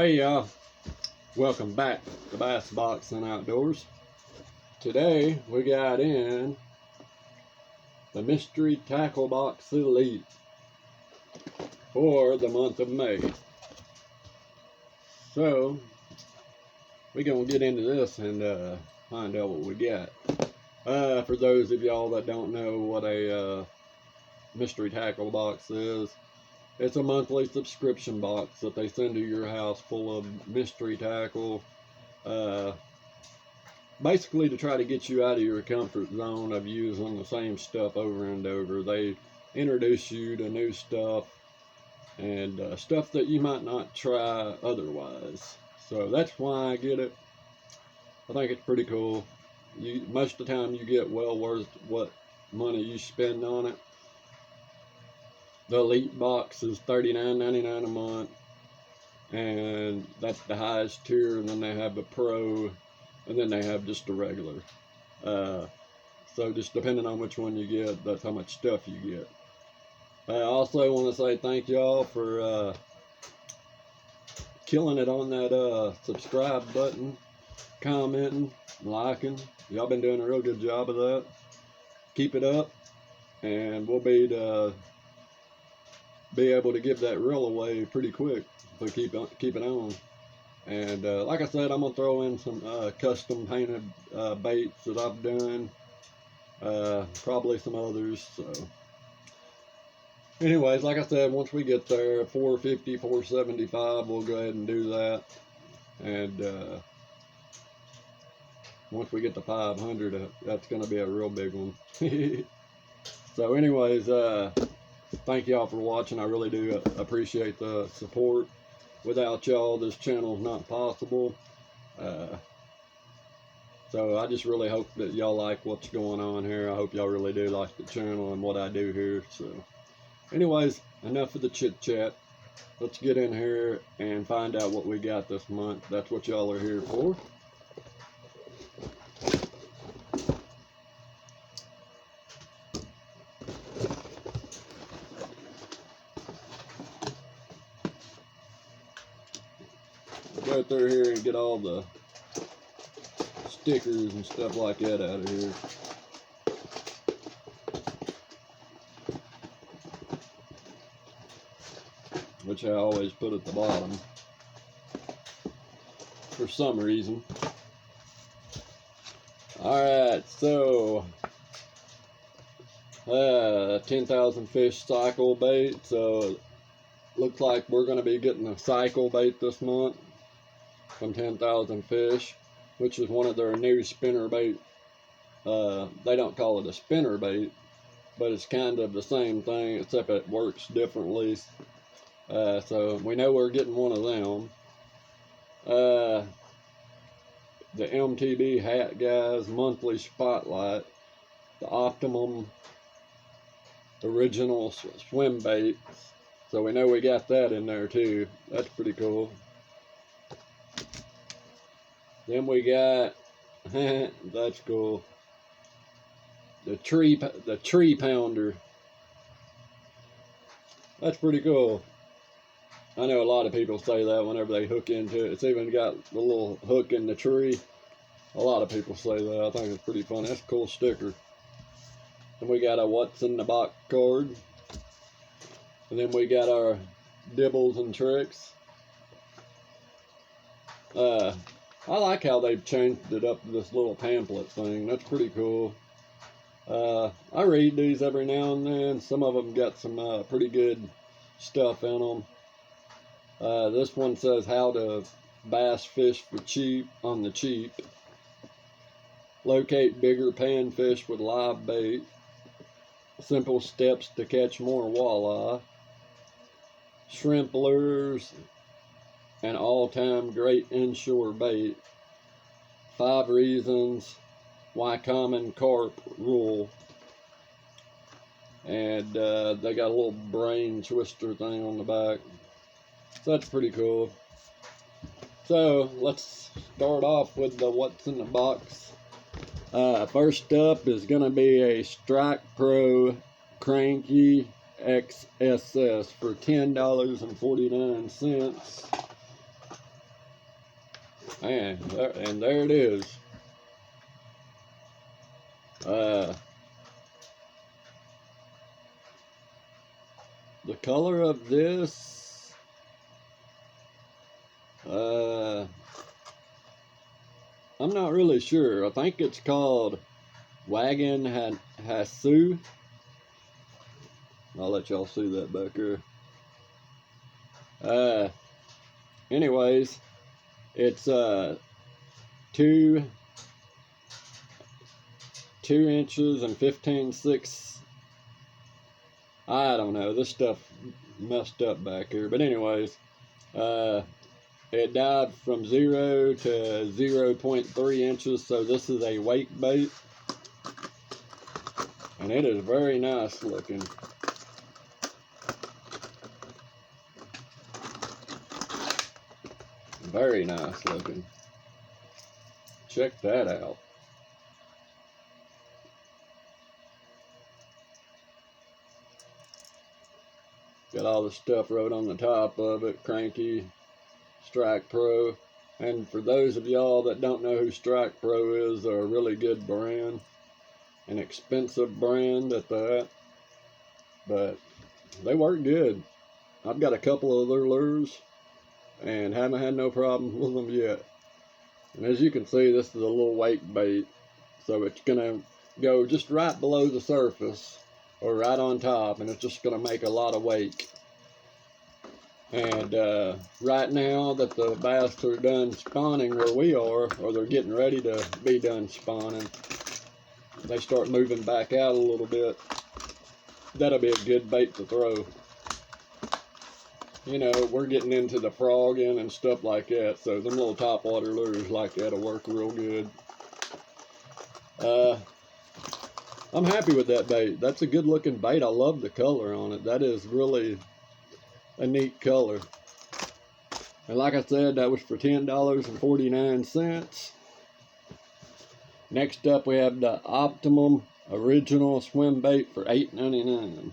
Hey y'all, welcome back to Bassboxing.Outdoors. Today we got in the Mystery Tackle Box Elite for the month of May. So we're gonna get into this and find out what we got. For those of y'all that don't know what a Mystery Tackle Box is, it's a monthly subscription box that they send to your house full of mystery tackle, basically to try to get you out of your comfort zone of using the same stuff over and over. They introduce you to new stuff and stuff that you might not try otherwise. So that's why I get it. I think it's pretty cool. Most of the time you get well worth what money you spend on it. The Elite box is $39.99 a month, and that's the highest tier, and then they have the Pro, and then they have just the regular. So just depending on which one you get, that's how much stuff you get. I also want to say thank y'all for killing it on that subscribe button, commenting, liking. Y'all been doing a real good job of that. Keep it up, and we'll be able to give that reel away pretty quick if we keep it on. And like I said, I'm gonna throw in some custom painted baits that I've done, probably some others. So anyways, like I said, once we get there, 450, 475, we'll go ahead and do that. And once we get to 500, that's gonna be a real big one. So anyways, thank y'all for watching. I really do appreciate the support. Without y'all, this channel is not possible. So I just really hope that y'all like what's going on here. I hope y'all really do like the channel and what I do here. So anyways, enough of the chit chat. Let's get in here and find out what we got this month. That's what y'all are here for. Go through here and get all the stickers and stuff like that out of here. Which I always put at the bottom for some reason. Alright, so 10,000 fish cycle bait. So looks like we're going to be getting a cycle bait this month from 10,000 Fish, which is one of their new spinner bait. They don't call it a spinner bait, but it's kind of the same thing, except it works differently. So we know we're getting one of them. The MTB Hat Guys monthly spotlight, the Optimum original swim bait. So we know we got that in there too. That's pretty cool. Then we got, that's cool, the tree pounder. That's pretty cool. I know a lot of people say that whenever they hook into it. It's even got the little hook in the tree. A lot of people say that. I think it's pretty funny. That's a cool sticker. Then we got a what's in the box card. And then we got our dibbles and tricks. I like how they've changed it up to this little pamphlet thing. That's pretty cool. I read these every now and then. Some of them got some pretty good stuff in them. This one says how to bass fish for cheap on the cheap. Locate bigger panfish with live bait. Simple steps to catch more walleye. Shrimp lures. An all-time great inshore bait. 5 reasons why common carp rule. And they got a little brain twister thing on the back. So that's pretty cool. So let's start off with the what's in the box. First up is going to be a Strike Pro Cranky XSS for $10.49. And there it is. The color of this, I'm not really sure. I think it's called Wagon Hasu. I'll let y'all see that back here. Anyways, it's 2 inches and 15/6. I don't know, this stuff messed up back here, but anyways, it died from 0 to 0.3 inches, so this is a wake bait, and it is very nice looking. Very nice looking. Check that out. Got all the stuff wrote on the top of it. Cranky, Strike Pro. And for those of y'all that don't know who Strike Pro is, they're a really good brand. An expensive brand at that. But they work good. I've got a couple of their lures and haven't had no problem with them yet. And as you can see, this is a little wake bait. So it's going to go just right below the surface, or right on top, and it's just going to make a lot of wake. And right now that the bass are done spawning where we are, or they're getting ready to be done spawning, they start moving back out a little bit. That'll be a good bait to throw. You know, we're getting into the frogging and stuff like that, so them little topwater lures like that'll work real good. I'm happy with that bait. That's a good looking bait. I love the color on it. That is really a neat color. And like I said, that was for $10.49. Next up we have the Optimum Original Swim Bait for $8.99.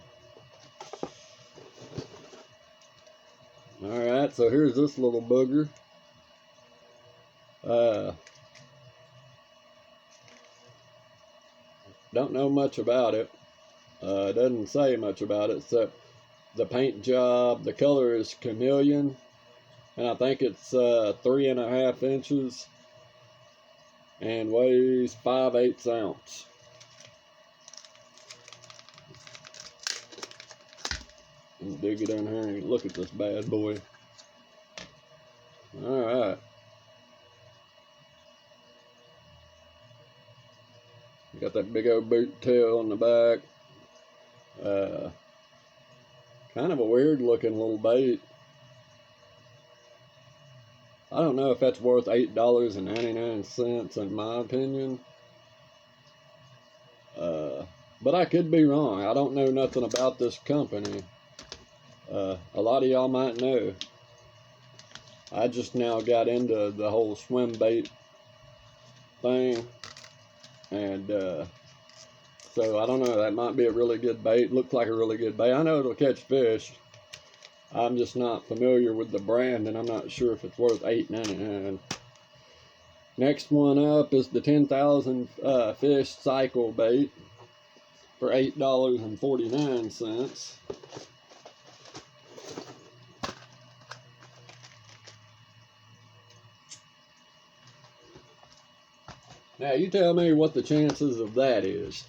Alright, so here's this little booger. Don't know much about it. It doesn't say much about it except the paint job. The color is chameleon, and I think it's 3.5 inches and weighs 5/8 ounce. Dig it in here and look at this bad boy. Alright. Got that big old boot tail on the back. Kind of a weird looking little bait. I don't know if that's worth $8.99 in my opinion. But I could be wrong. I don't know nothing about this company. A lot of y'all might know. I just now got into the whole swim bait thing. And so I don't know, that might be a really good bait. Looks like a really good bait. I know it'll catch fish. I'm just not familiar with the brand, and I'm not sure if it's worth $8.99. Next one up is the 10,000 fish cycle bait for $8.49. Now you tell me what the chances of that is.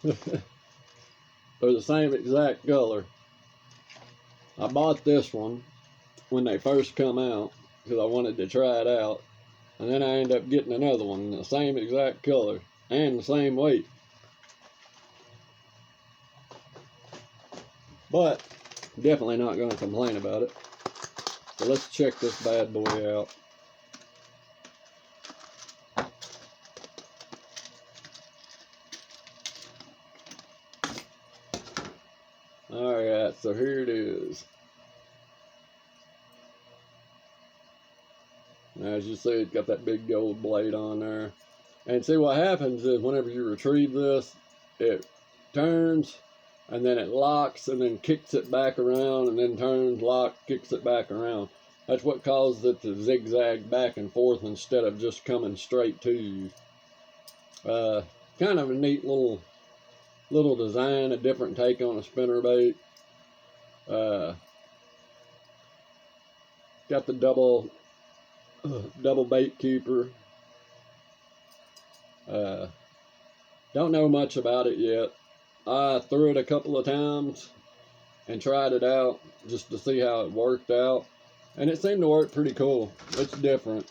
They're the same exact color. I bought this one when they first come out because I wanted to try it out, and then I ended up getting another one the same exact color and the same weight. But definitely not going to complain about it. So let's check this bad boy out. Alright, so here it is. Now, as you see, it's got that big gold blade on there. And see, what happens is whenever you retrieve this, it turns, and then it locks, and then kicks it back around, and then turns, locks, kicks it back around. That's what caused it to zigzag back and forth instead of just coming straight to you. Kind of a neat little design, a different take on a spinnerbait. Got the double bait keeper. Don't know much about it yet. I threw it a couple of times and tried it out just to see how it worked out, and it seemed to work pretty cool. It's different.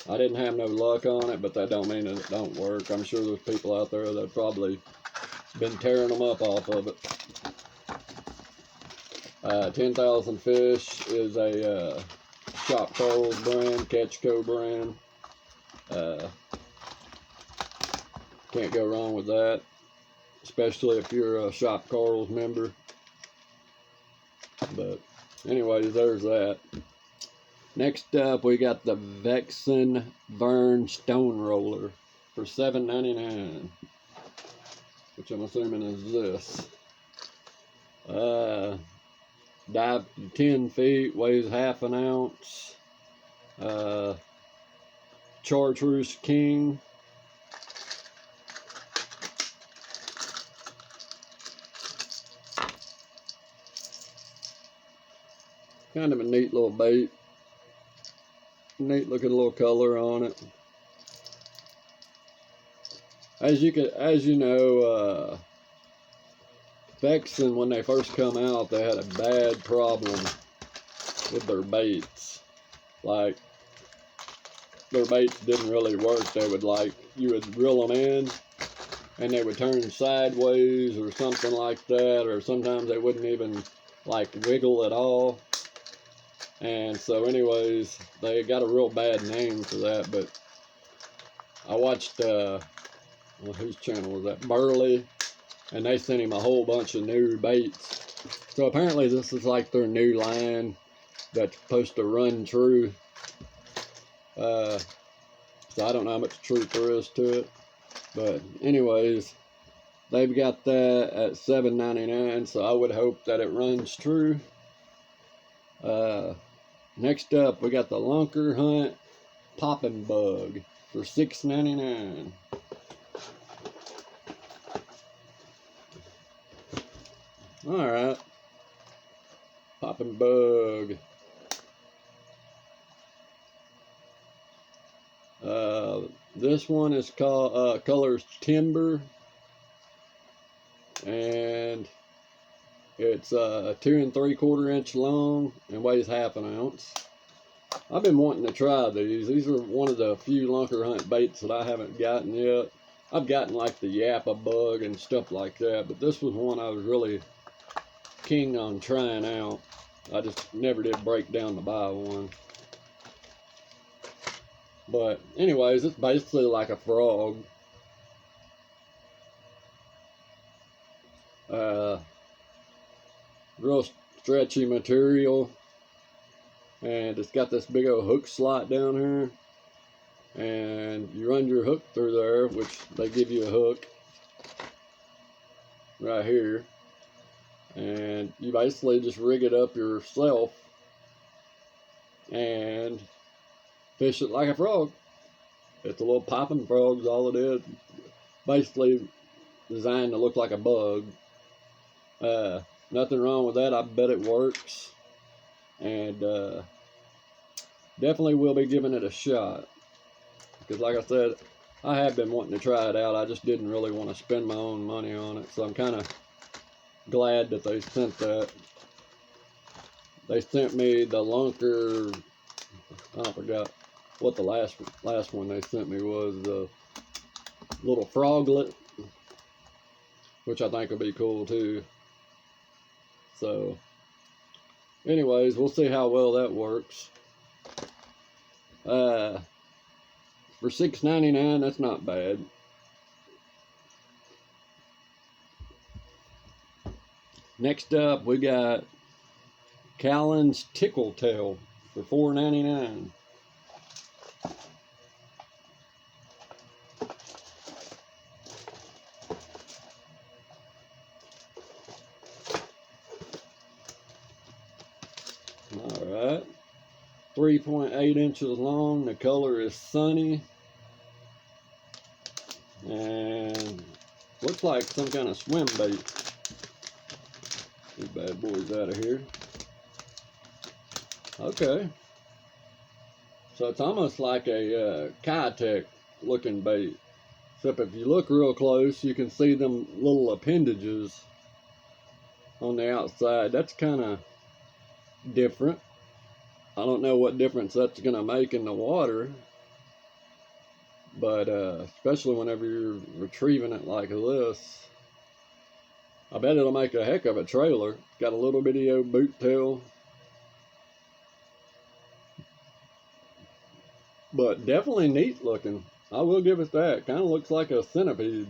I didn't have no luck on it, but that don't mean it don't work. I'm sure there's people out there that have probably been tearing them up off of it. 10,000 Fish is a Shop Coral brand, Catchco brand. Can't go wrong with that, especially if you're a Shop Corals member. But anyways, there's that. Next up, we got the Vexin Vern Stone Roller for $7.99, which I'm assuming is this. Dive 10 feet, weighs half an ounce. Chartreuse King. Kind of a neat little bait. Neat looking little color on it. As you know, Vexin, when they first come out, they had a bad problem with their baits. Like, their baits didn't really work. They would, like, you would reel them in and they would turn sideways or something like that, or sometimes they wouldn't even like wiggle at all. And so anyways, they got a real bad name for that. But I watched well, whose channel was that? Burley, and they sent him a whole bunch of new baits. So apparently this is like their new line that's supposed to run true. So I don't know how much truth there is to it, but anyways, they've got that at $7.99, so I would hope that it runs true. Next up, we got the Lunker Hunt Popping Bug for $6.99. Alright, Popping Bug. This one is called colors Timber, and it's 2 3/4 inch long and weighs half an ounce. I've been wanting to try these. These are one of the few Lunker Hunt baits that I haven't gotten yet. I've gotten like the Yappa bug and stuff like that, but this was one I was really keen on trying out. I just never did break down to buy one. But anyways, it's basically like a frog. Real stretchy material, and it's got this big old hook slot down here, and you run your hook through there, which they give you a hook right here, and you basically just rig it up yourself and fish it like a frog. It's a little popping frog's all it is. Basically designed to look like a bug. Nothing wrong with that. I bet it works, and definitely will be giving it a shot, because like I said, I have been wanting to try it out. I just didn't really want to spend my own money on it, so I'm kind of glad that they sent that. They sent me the Lunker, I forgot what the last one they sent me was, the little froglet, which I think will be cool too. So anyways, we'll see how well that works. For $6.99, that's not bad. Next up, we got Callans Tickle Tail for $4.99. Alright. 3.8 inches long. The color is Sunny. And looks like some kind of swim bait. These bad boys out of here. Okay. So it's almost like a Kitech looking bait. Except if you look real close, you can see them little appendages on the outside. That's kind of different. I don't know what difference that's going to make in the water. But especially whenever you're retrieving it like this. I bet it'll make a heck of a trailer. Got a little bitty old boot tail. But definitely neat looking. I will give it that. Kind of looks like a centipede.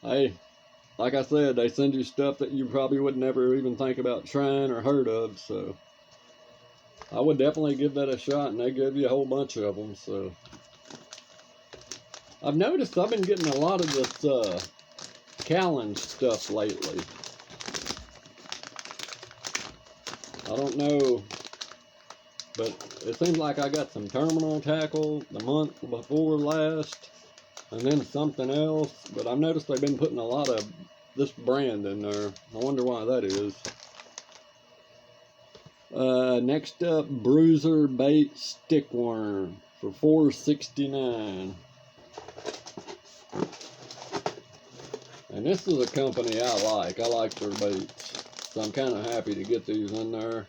Hey, like I said, they send you stuff that you probably would never even think about trying or heard of. So I would definitely give that a shot, and they give you a whole bunch of them. So I've noticed I've been getting a lot of this Callans stuff lately. I don't know, but it seems like I got some terminal tackle the month before last, and then something else. But I've noticed they've been putting a lot of this brand in there. I wonder why that is. Next up, Bruiser bait stickworm for $4.69. And this is a company I like. I like their baits. So I'm kind of happy to get these in there.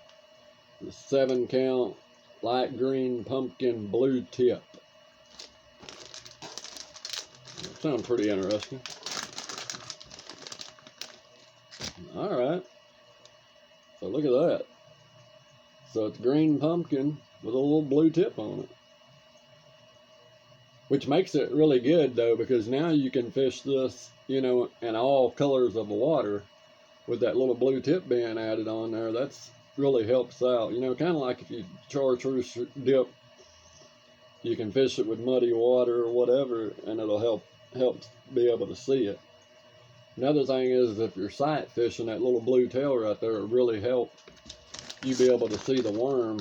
The 7-count light green pumpkin blue tip. That sounds pretty interesting. Alright. So look at that. So it's green pumpkin with a little blue tip on it. Which makes it really good though, because now you can fish this, you know, in all colors of the water. With that little blue tip being added on there, that's really helps out. You know, kind of like if you chartreuse dip, you can fish it with muddy water or whatever, and it'll help be able to see it. Another thing is if you're sight fishing, that little blue tail right there will really help you be able to see the worm.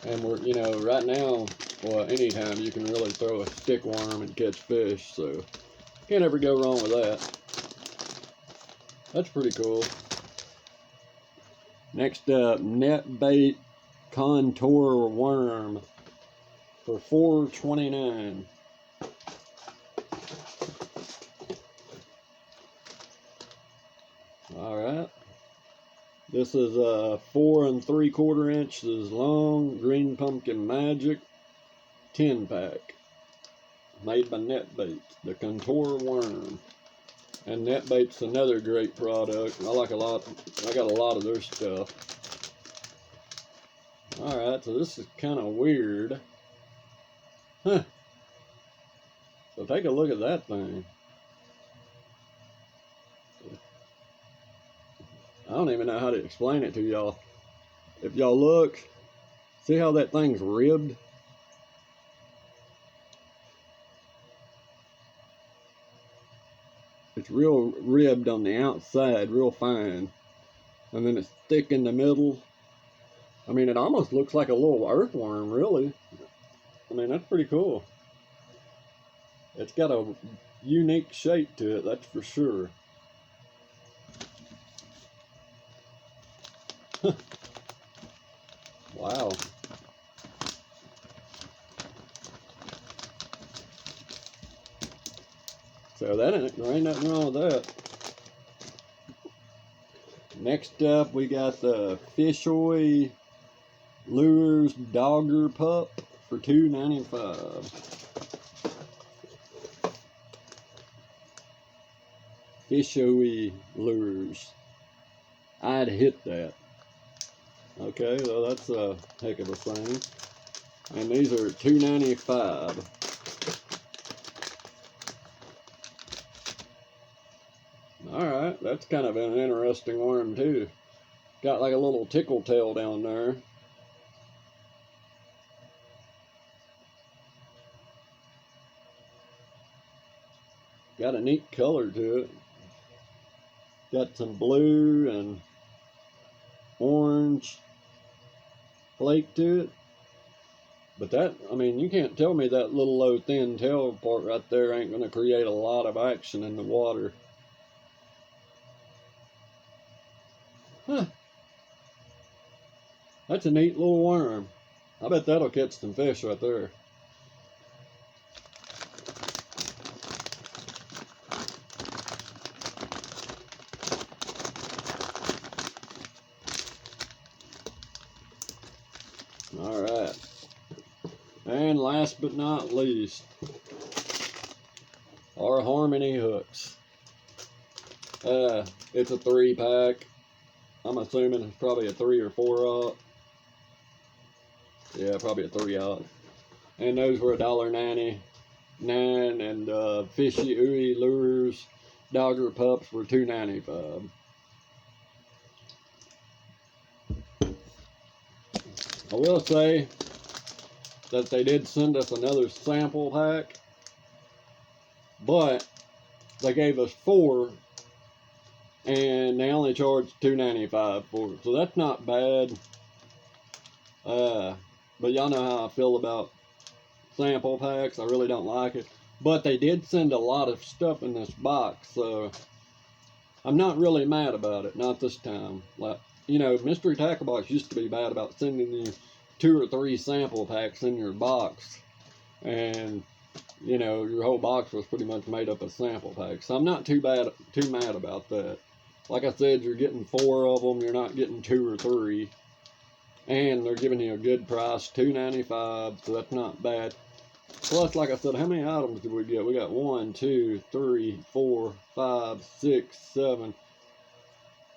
And we're, you know, right now, well, anytime you can really throw a stick worm and catch fish, so can't ever go wrong with that. That's pretty cool. Next up, net bait contour worm for $4.29. Alright. This is a 4 3/4 inches long green pumpkin magic 10-pack. Made by NetBait, the contour worm. And NetBait's another great product. I like a lot. I got a lot of their stuff. Alright, so this is kind of weird. Huh. So take a look at that thing. I don't even know how to explain it to y'all. If y'all look, see how that thing's ribbed? It's real ribbed on the outside, real fine. And then it's thick in the middle. I mean, it almost looks like a little earthworm, really. I mean, that's pretty cool. It's got a unique shape to it, that's for sure. Wow. So there ain't nothing wrong with that. Next up, we got the Fishoy Lures Dogger Pup for $2.95. Fishoy Lures. I'd hit that. Okay, well that's a heck of a thing. And these are $2.95. Alright, that's kind of an interesting worm too. Got like a little tickle tail down there. Got a neat color to it. Got some blue and orange flake to it. But that, I mean, you can't tell me that little low thin tail part right there ain't going to create a lot of action in the water. Huh. That's a neat little worm. I bet that'll catch some fish right there. Alright. And last but not least, our Harmony hooks. It's a 3-pack. I'm assuming it's probably a 3 or 4-aught. Yeah, probably a 3-aught. And those were $1.99. And Fishy Ooey Lures Dogger Pups were $2.95. I will say that they did send us another sample pack, but they gave us 4 and they only charged $2.95 for it, so that's not bad. But y'all know how I feel about sample packs. I really don't like it, but they did send a lot of stuff in this box, so I'm not really mad about it. Not this time. Like, you know, Mystery Tackle Box used to be bad about sending you 2 or 3 sample packs in your box, and you know, your whole box was pretty much made up of sample packs. So I'm not too mad about that. Like I said, you're getting 4 of them. You're not getting 2 or 3, and they're giving you a good price, $2.95. So that's not bad. Plus, like I said, how many items did we get? We got 1, 2, 3, 4, 5, 6, 7,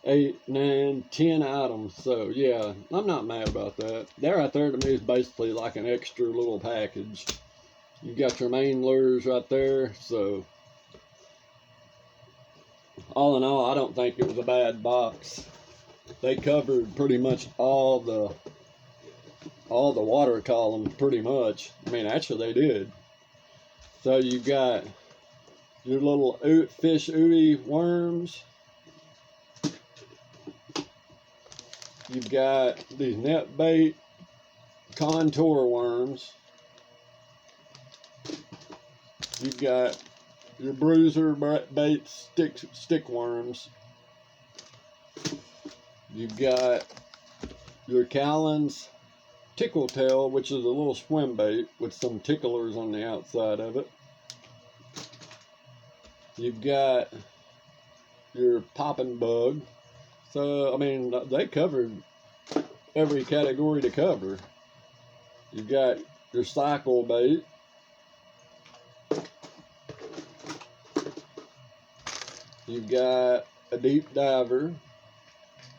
8, 9, 10 items. So yeah, I'm not mad about that. That right there to me is basically like an extra little package. You got your main lures right there. So all in all, I don't think it was a bad box. They covered pretty much all the water columns pretty much. I mean, actually they did. So you got your little fish ooey worms. You've got these net bait contour worms. You've got your Bruiser bait stick worms. You've got your Callans Tickle tail, which is a little swim bait with some ticklers on the outside of it. You've got your popping bug. So, I mean, they covered every category to cover. You've got your cycle bait. You've got a deep diver,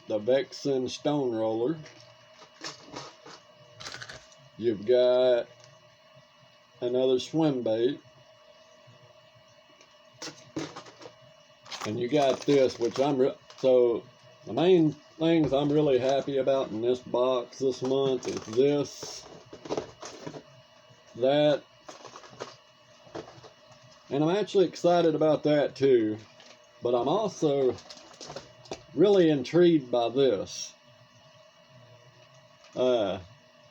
the Vexin stone roller. You've got another swim bait. And you got this, which so the main things I'm really happy about in this box this month is this, that, and I'm actually excited about that too, but I'm also really intrigued by this.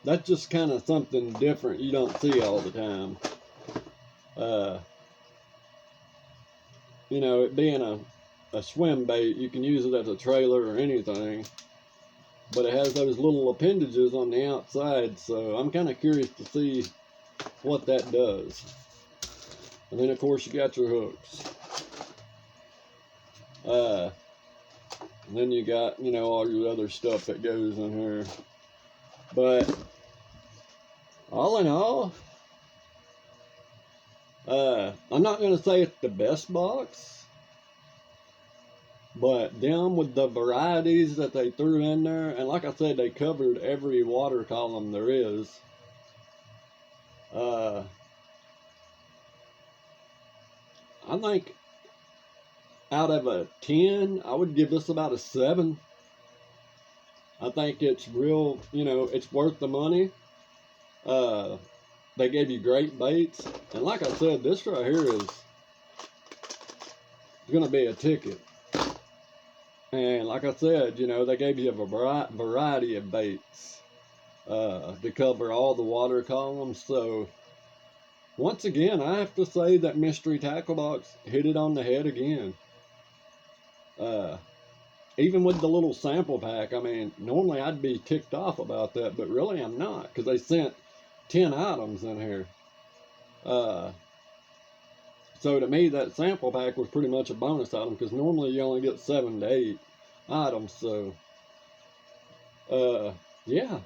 That's just kind of something different you don't see all the time. You know, it being a swim bait, you can use it as a trailer or anything, but it has those little appendages on the outside, so I'm kind of curious to see what that does. And then of course you got your hooks. And then you got, you know, all your other stuff that goes in here. But all in all, I'm not going to say it's the best box, but them with the varieties that they threw in there, and like I said, they covered every water column there is. I think out of a 10, I would give this about a 7. I think it's real, you know, it's worth the money. They gave you great baits, and like I said, this right here is going to be a ticket. And like I said, you know, they gave you a variety of baits to cover all the water columns. So once again, I have to say that Mystery Tackle Box hit it on the head again. Even with the little sample pack, I mean, normally I'd be ticked off about that, but really I'm not, because they sent 10 items in here. So to me, that sample pack was pretty much a bonus item, because normally you only get 7 to 8 items. So, yeah.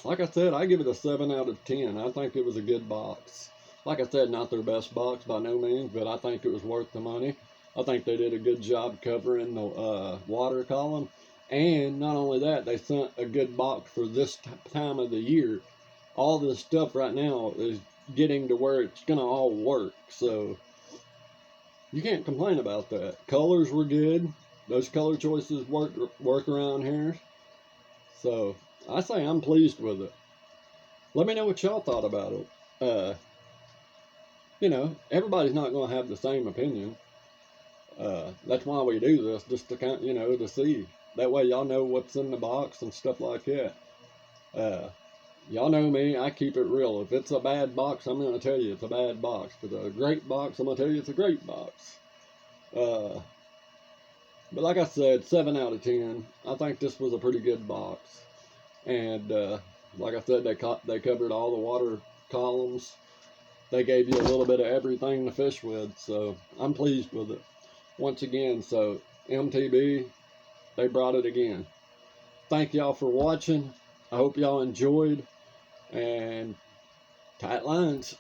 Like I said, I give it a 7 out of 10. I think it was a good box. Like I said, not their best box by no means, but I think it was worth the money. I think they did a good job covering the water column. And not only that, they sent a good box for this time of the year. All this stuff right now is getting to where it's going to all work. So you can't complain about that. Colors were good. Those color choices work around here. So I say I'm pleased with it. Let me know what y'all thought about it. You know, everybody's not going to have the same opinion. That's why we do this, just to kind, you know, to see. That way y'all know what's in the box and stuff like that. Y'all know me, I keep it real. If it's a bad box, I'm going to tell you it's a bad box. If it's a great box, I'm going to tell you it's a great box. But like I said, 7 out of 10. I think this was a pretty good box. And like I said, they covered all the water columns. They gave you a little bit of everything to fish with, so I'm pleased with it. Once again, so MTB, they brought it again. Thank y'all for watching. I hope y'all enjoyed, and tight lines.